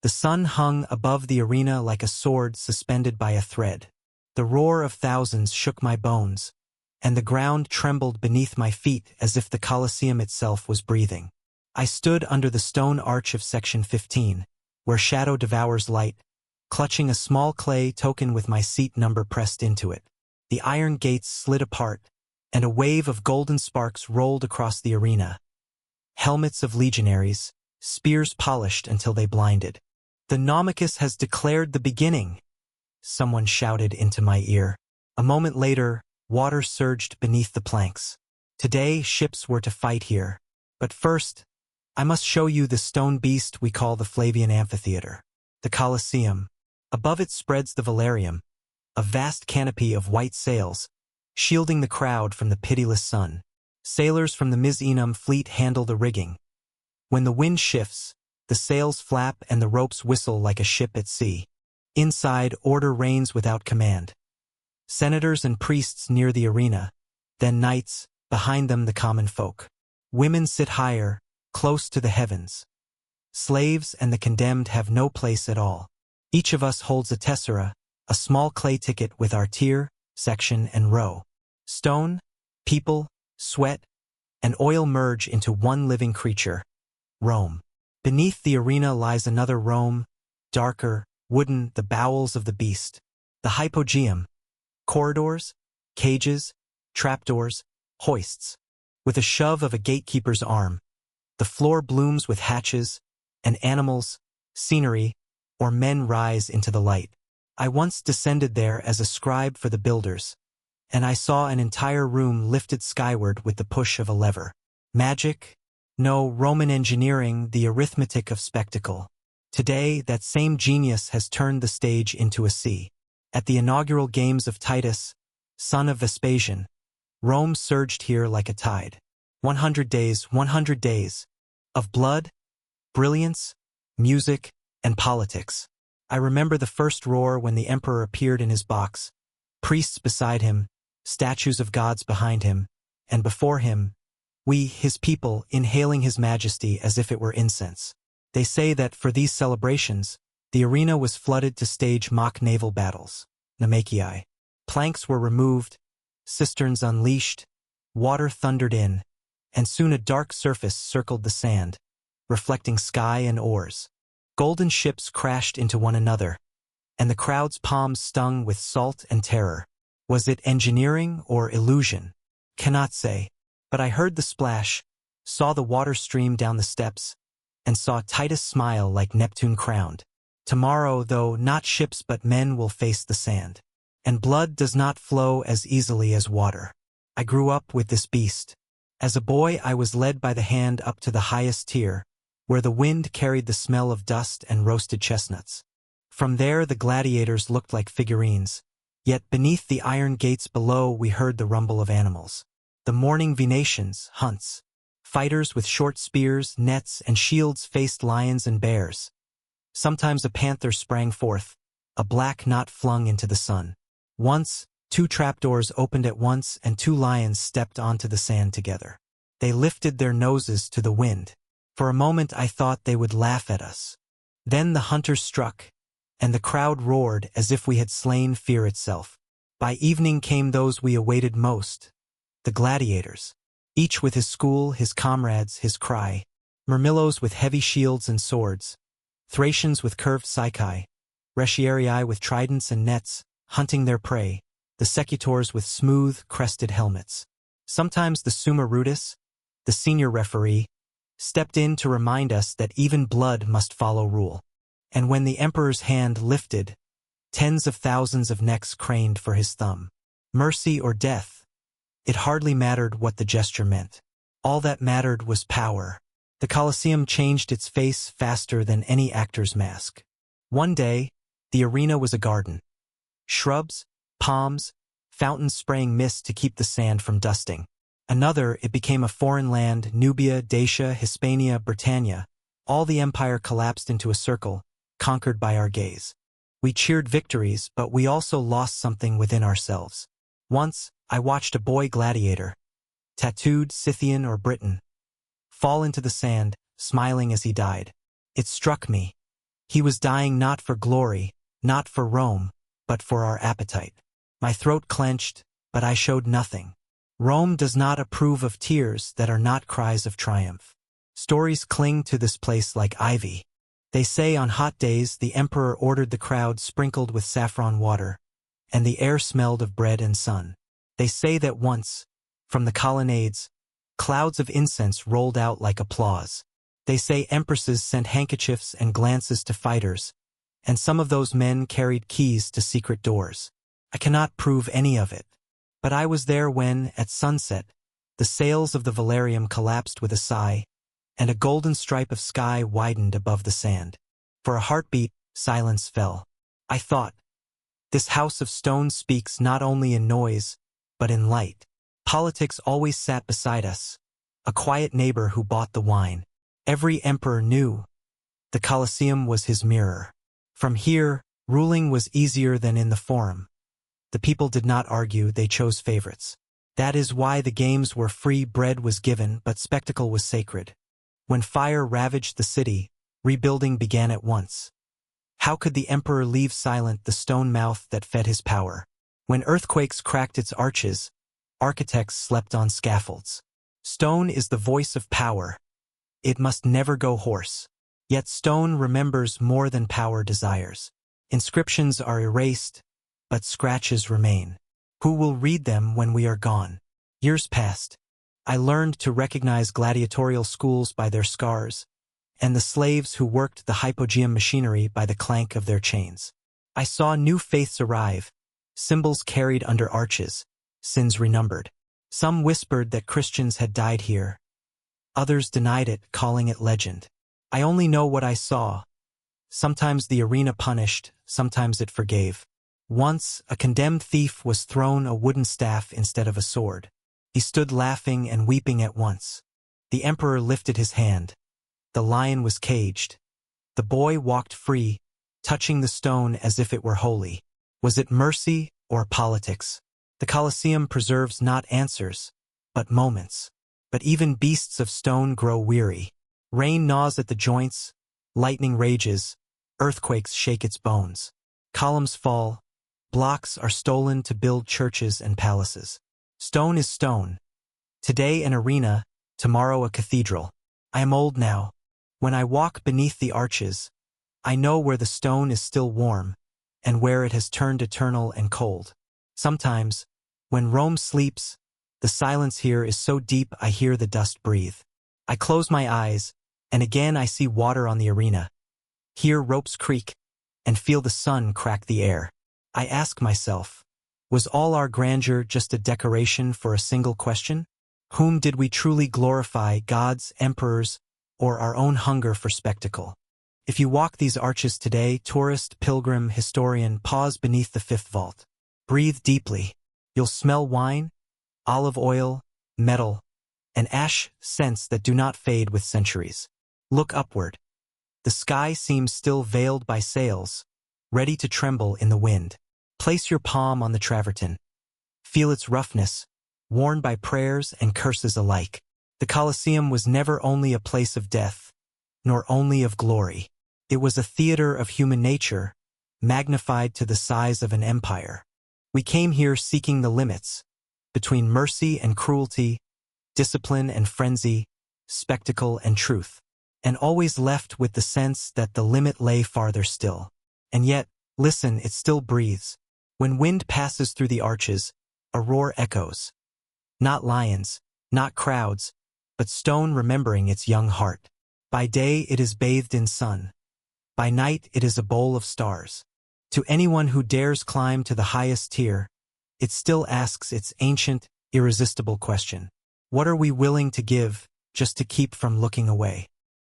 The sun hung above the arena like a sword suspended by a thread. The roar of thousands shook my bones, and the ground trembled beneath my feet as if the Colosseum itself was breathing. I stood under the stone arch of Section 15, where shadow devours light, clutching a small clay token with my seat number pressed into it. The iron gates slid apart, and a wave of golden sparks rolled across the arena. Helmets of legionaries, spears polished until they blinded. "The Nomicus has declared the beginning," someone shouted into my ear. A moment later, water surged beneath the planks. Today, ships were to fight here. But first, I must show you the stone beast we call the Flavian Amphitheater, the Colosseum. Above it spreads the Valerium, a vast canopy of white sails, shielding the crowd from the pitiless sun. Sailors from the Misenum fleet handle the rigging. When the wind shifts, the sails flap and the ropes whistle like a ship at sea. Inside, order reigns without command. Senators and priests near the arena, then knights, behind them the common folk. Women sit higher, close to the heavens. Slaves and the condemned have no place at all. Each of us holds a tessera, a small clay ticket with our tier, section, and row. Stone, people, sweat, and oil merge into one living creature, Rome. Beneath the arena lies another Rome, darker, wooden, the bowels of the beast. The hypogeum. Corridors, cages, trapdoors, hoists. With a shove of a gatekeeper's arm, the floor blooms with hatches, and animals, scenery, or men rise into the light. I once descended there as a scribe for the builders, and I saw an entire room lifted skyward with the push of a lever. Magic? No, Roman engineering, the arithmetic of spectacle. Today, that same genius has turned the stage into a sea. At the inaugural games of Titus, son of Vespasian, Rome surged here like a tide. 100 days, 100 days, of blood, brilliance, music, and politics. I remember the first roar when the emperor appeared in his box, priests beside him, statues of gods behind him, and before him, we, his people, inhaling his majesty as if it were incense. They say that for these celebrations, the arena was flooded to stage mock naval battles. Namakii. Planks were removed, cisterns unleashed, water thundered in, and soon a dark surface circled the sand, reflecting sky and oars. Golden ships crashed into one another, and the crowd's palms stung with salt and terror. Was it engineering or illusion? Cannot say. But I heard the splash, saw the water stream down the steps, and saw Titus smile like Neptune crowned. Tomorrow, though, not ships but men will face the sand. And blood does not flow as easily as water. I grew up with this beast. As a boy, I was led by the hand up to the highest tier, where the wind carried the smell of dust and roasted chestnuts. From there, the gladiators looked like figurines, yet beneath the iron gates below we heard the rumble of animals. The morning Venetians, hunts. Fighters with short spears, nets, and shields faced lions and bears. Sometimes a panther sprang forth, a black knot flung into the sun. Once, 2 trapdoors opened at once and 2 lions stepped onto the sand together. They lifted their noses to the wind. For a moment I thought they would laugh at us. Then the hunters struck, and the crowd roared as if we had slain fear itself. By evening came those we awaited most, the gladiators. Each with his school, his comrades, his cry. Murmillos with heavy shields and swords. Thracians with curved psyche. Retiarii with tridents and nets, hunting their prey. The secutors with smooth, crested helmets. Sometimes the summa rudis, the senior referee, stepped in to remind us that even blood must follow rule. And when the emperor's hand lifted, tens of thousands of necks craned for his thumb. Mercy or death, it hardly mattered what the gesture meant. All that mattered was power. The Colosseum changed its face faster than any actor's mask. One day, the arena was a garden. Shrubs, palms, fountains spraying mist to keep the sand from dusting. Another, it became a foreign land, Nubia, Dacia, Hispania, Britannia. All the empire collapsed into a circle, conquered by our gaze. We cheered victories, but we also lost something within ourselves. Once, I watched a boy gladiator, tattooed Scythian or Briton, fall into the sand, smiling as he died. It struck me. He was dying not for glory, not for Rome, but for our appetite. My throat clenched, but I showed nothing. Rome does not approve of tears that are not cries of triumph. Stories cling to this place like ivy. They say on hot days the emperor ordered the crowd sprinkled with saffron water, and the air smelled of bread and sun. They say that once, from the colonnades, clouds of incense rolled out like applause. They say empresses sent handkerchiefs and glances to fighters, and some of those men carried keys to secret doors. I cannot prove any of it, but I was there when, at sunset, the sails of the Valerium collapsed with a sigh, and a golden stripe of sky widened above the sand. For a heartbeat, silence fell. I thought, this house of stone speaks not only in noise, but in light. Politics always sat beside us, a quiet neighbor who bought the wine. Every emperor knew the Colosseum was his mirror. From here, ruling was easier than in the Forum. The people did not argue, they chose favorites. That is why the games were free, bread was given, but spectacle was sacred. When fire ravaged the city, rebuilding began at once. How could the emperor leave silent the stone mouth that fed his power? When earthquakes cracked its arches, architects slept on scaffolds. Stone is the voice of power. It must never go hoarse. Yet stone remembers more than power desires. Inscriptions are erased, but scratches remain. Who will read them when we are gone? Years passed. I learned to recognize gladiatorial schools by their scars, and the slaves who worked the hypogeum machinery by the clank of their chains. I saw new faiths arrive, symbols carried under arches, sins renumbered. Some whispered that Christians had died here. Others denied it, calling it legend. I only know what I saw. Sometimes the arena punished, sometimes it forgave. Once, a condemned thief was thrown a wooden staff instead of a sword. He stood laughing and weeping at once. The emperor lifted his hand. The lion was caged. The boy walked free, touching the stone as if it were holy. Was it mercy or politics? The Colosseum preserves not answers, but moments. But even beasts of stone grow weary. Rain gnaws at the joints, lightning rages, earthquakes shake its bones. Columns fall, blocks are stolen to build churches and palaces. Stone is stone. Today an arena, tomorrow a cathedral. I am old now. When I walk beneath the arches, I know where the stone is still warm, and where it has turned eternal and cold. Sometimes, when Rome sleeps, the silence here is so deep I hear the dust breathe. I close my eyes, and again I see water on the arena. Hear ropes creak, and feel the sun crack the air. I ask myself, was all our grandeur just a decoration for a single question? Whom did we truly glorify, gods, emperors, or our own hunger for spectacle? If you walk these arches today, tourist, pilgrim, historian, pause beneath the fifth vault. Breathe deeply. You'll smell wine, olive oil, metal, and ash scents that do not fade with centuries. Look upward. The sky seems still veiled by sails, ready to tremble in the wind. Place your palm on the travertine. Feel its roughness, worn by prayers and curses alike. The Colosseum was never only a place of death, nor only of glory. It was a theater of human nature, magnified to the size of an empire. We came here seeking the limits, between mercy and cruelty, discipline and frenzy, spectacle and truth, and always left with the sense that the limit lay farther still. And yet, listen, it still breathes. When wind passes through the arches, a roar echoes. Not lions, not crowds, but stone remembering its young heart. By day it is bathed in sun. By night it is a bowl of stars. To anyone who dares climb to the highest tier, it still asks its ancient, irresistible question. What are we willing to give just to keep from looking away?